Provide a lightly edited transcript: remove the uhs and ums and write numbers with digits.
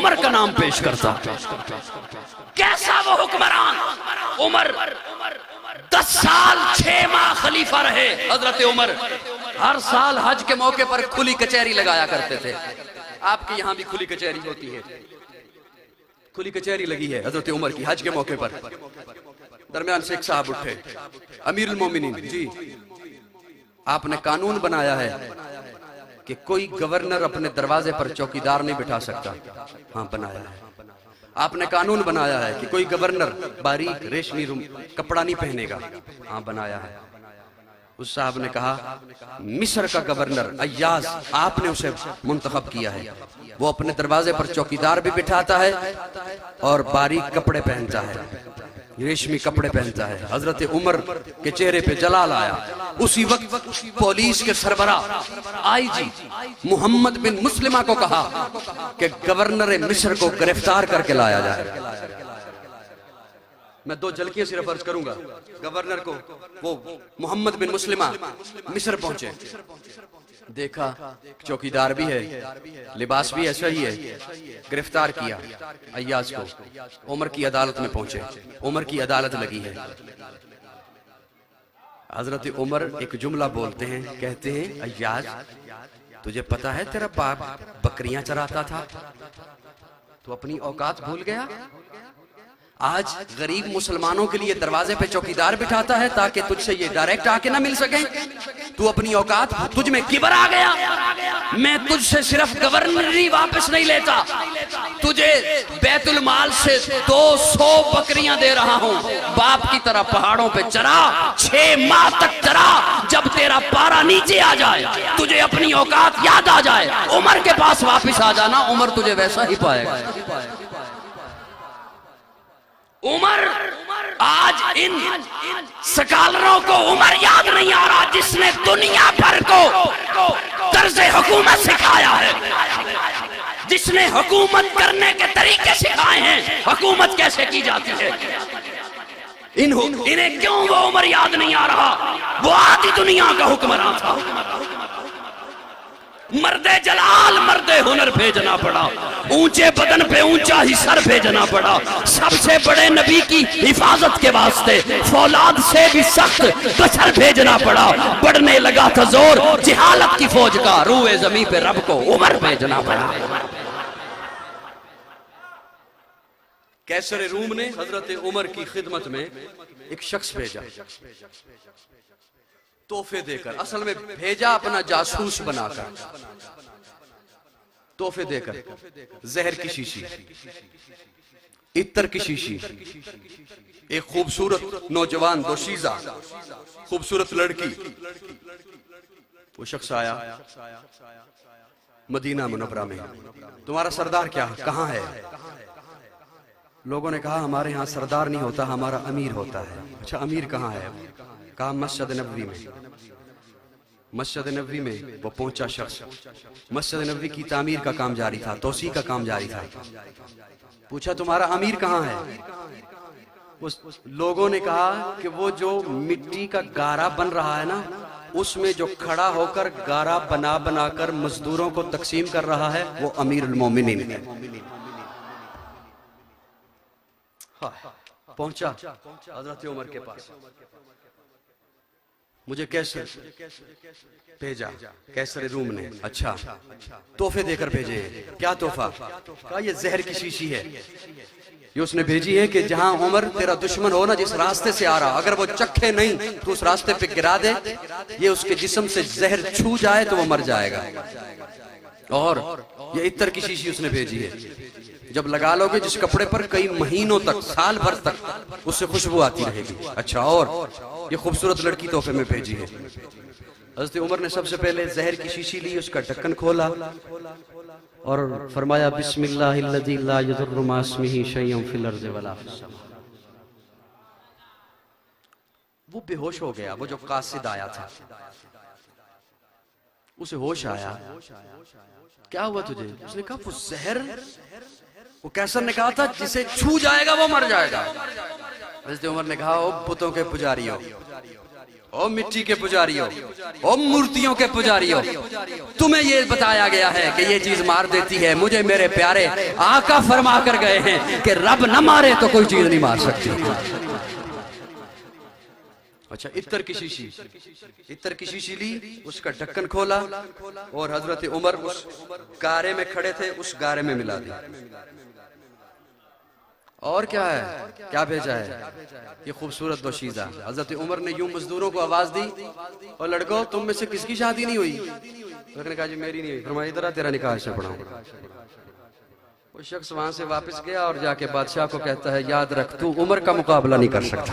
उमर का नाम पेश करता। कैसा वो हुक्मरान उमर, 10 साल 6 माह खलीफा रहे हजरत उमर। हर साल हज के मौके पर खुली कचहरी लगाया करते थे। आपके यहां भी खुली कचहरी होती है? खुली कचहरी लगी है हजरत उमर की हज के मौके पर। दरमियान से एक साहब उठे, अमीरुल मोमिनीन जी, आपने कानून बनाया है कि कोई गवर्नर अपने दरवाजे पर चौकीदार नहीं बिठा सकता। हाँ बनाया है। आपने कानून बनाया है कि कोई गवर्नर बारीक रेशमी कपड़ा नहीं पहनेगा। हाँ बनाया है। उस साहब ने कहा मिस्र का गवर्नर अय्याज, आपने उसे मुंतखब किया है, वो अपने दरवाजे पर चौकीदार भी बिठाता है और बारीक कपड़े पहनता है, रेशमी कपड़े पहनता है। हजरत उमर के चेहरे पे जलाल आया। उसी वक्त पुलिस के सरबरा आईजी मोहम्मद बिन मुस्लिमा को कहा कि गवर्नर मिस्र को गिरफ्तार करके लाया जाए। मैं 2 झलकियां सिर्फ अर्ज करूंगा। गवर्नर को वो मोहम्मद बिन मुस्लिमा मिस्र पहुंचे, देखा चौकीदार भी है, लिबास भी ऐसा ही है, गिरफ्तार किया अय्याज को, उमर की अदालत में पहुंचे। उमर की अदालत लगी है। हजरत उमर एक जुमला बोलते हैं, कहते हैं अय्याज तुझे पता है तेरा बाप बकरियां चराता था, तू अपनी औकात भूल गया। आज गरीब मुसलमानों के लिए दरवाजे पे चौकीदार बिठाता है ताकि तुझसे ये डायरेक्ट आके ना मिल सके। तू अपनी औकात, तुझ में किबर आ गया। मैं तुझसे सिर्फ गवर्नरी वापस नहीं लेता, तुझे बैतुल माल से 200 बकरियां दे रहा हूं। बाप की तरह पहाड़ों पे चरा, 6 माह तक चरा। जब तेरा पारा नीचे आ जाए, तुझे अपनी औकात याद आ जाए, उमर के पास वापस आ जाना, उमर तुझे वैसा ही पाएगा। उमर, आज इन स्कॉलरों को उमर याद नहीं आ रहा जिसने दुनिया भर को तर्ज़े हुकूमत सिखाया है, जिसने हुकूमत करने के तरीके सिखाए हैं, हुकूमत कैसे की जाती है। इन्हें क्यों वो उमर याद नहीं आ रहा? वो आधी दुनिया का हुक्मरान था। मर्दे जलाल मर्दे हुनर भेजना पड़ा, ऊंचे बदन पे ऊंचा ही सर भेजना पड़ा। सबसे बड़े नबी की हिफाजत के वास्ते फौलाद से भी सख्त बशर भेजना पड़ा। बढ़ने लगा था जोर जिहालत की फौज का, रूए जमीन पे रब को उमर भेजना पड़ा। कैसर रूम ने हजरत उमर की खिदमत में एक शख्स भेजा, तोहफे देकर। असल में भेजा अपना जासूस बनाकर, तोहफे देकर। जहर की शीशी, इत्तर की शीशी, एक खूबसूरत नौजवान दोशीजा, खूबसूरत लड़की। वो शख्स आया मदीना मुनव्वरा में, तुम्हारा सरदार क्या कहाँ है? लोगों ने कहा हमारे यहाँ सरदार नहीं होता, हमारा अमीर होता है। अच्छा अमीर कहाँ है? कहा मस्जिद नबवी में। मस्जिद नबवी में वो पहुंचा शख्स, मस्जिद नबवी की तामीर का काम जारी था, तोसी का काम जारी था। पूछा तुम्हारा अमीर कहाँ है? उस लोगों ने कहा कि वो जो मिट्टी का गारा बन रहा है ना, उसमें जो खड़ा होकर गारा बना बनाकर मजदूरों को तकसीम कर रहा है, वो अमीरुल मोमिनीन है। पहुंचा हजरत उमर के पास, मुझे कैसर भेजा, कैसर रूम ने। अच्छा तोहफे देकर भेजे। क्या तोहफा? कहा ये जहर की शीशी है, ये उसने भेजी है कि जहां उमर तेरा दुश्मन हो ना, जिस रास्ते से आ रहा, अगर वो चखे नहीं तो उस रास्ते पे गिरा दे, ये उसके जिस्म से जहर छू जाए तो वो मर जाएगा। और ये इत्तर की शीशी उसने भेजी है, जब लगा लोगे जिस कपड़े पर कई महीनों तक, साल भर तक उससे खुशबू आती रहेगी। अच्छा और ये खूबसूरत लड़की तोहफे में भेजी है। हज़रत उमर ने सबसे पहले जहर की शीशी ली, उसका ढक्कन खोला और फरमाया बिस्मिल्लाहिल्लज़ी ला यज़ुर्रु मा इस्मिही शैउन फिल अर्ज़ि वला फिस समा। वो बेहोश हो गया। वो जो कासिद आया था उसे होश आया। क्या हुआ तुझे? उसने कहा वो जहर, वो कैसर ने कहा था जिसे छू जाएगा वो मर जाएगा। हज़रत उमर ने कहा ओ पुतों के पुजारियों, ओ मिट्टी के पुजारियों, ओ मूर्तियों के पुजारियों, तुम्हें ये बताया गया है कि ये चीज मार देती है। मुझे मेरे प्यारे आका फरमा कर गए हैं कि रब न मारे तो कोई चीज नहीं मार सकती। अच्छा, इत्तर की शीशी, इत्तर की शीशी ली, उसका ढक्कन खोला और हजरत उमर उस गारे में खड़े थे, उस गारे में मिला दी। और क्या है, क्या भेजा है, ये खूबसूरत दोशीज़ा। हजरत उमर ने यूं मजदूरों को आवाज दी, और लड़कों तुम में से किसकी शादी नहीं हुई? उसने कहा जी मेरी नहीं हुई। फरमाया इधर आ, तेरा निकाह से पढ़ाऊंगा। वो शख्स वहां से वापस गया और जाके बादशाह को कहता है याद रख तू उमर का मुकाबला नहीं कर सकता।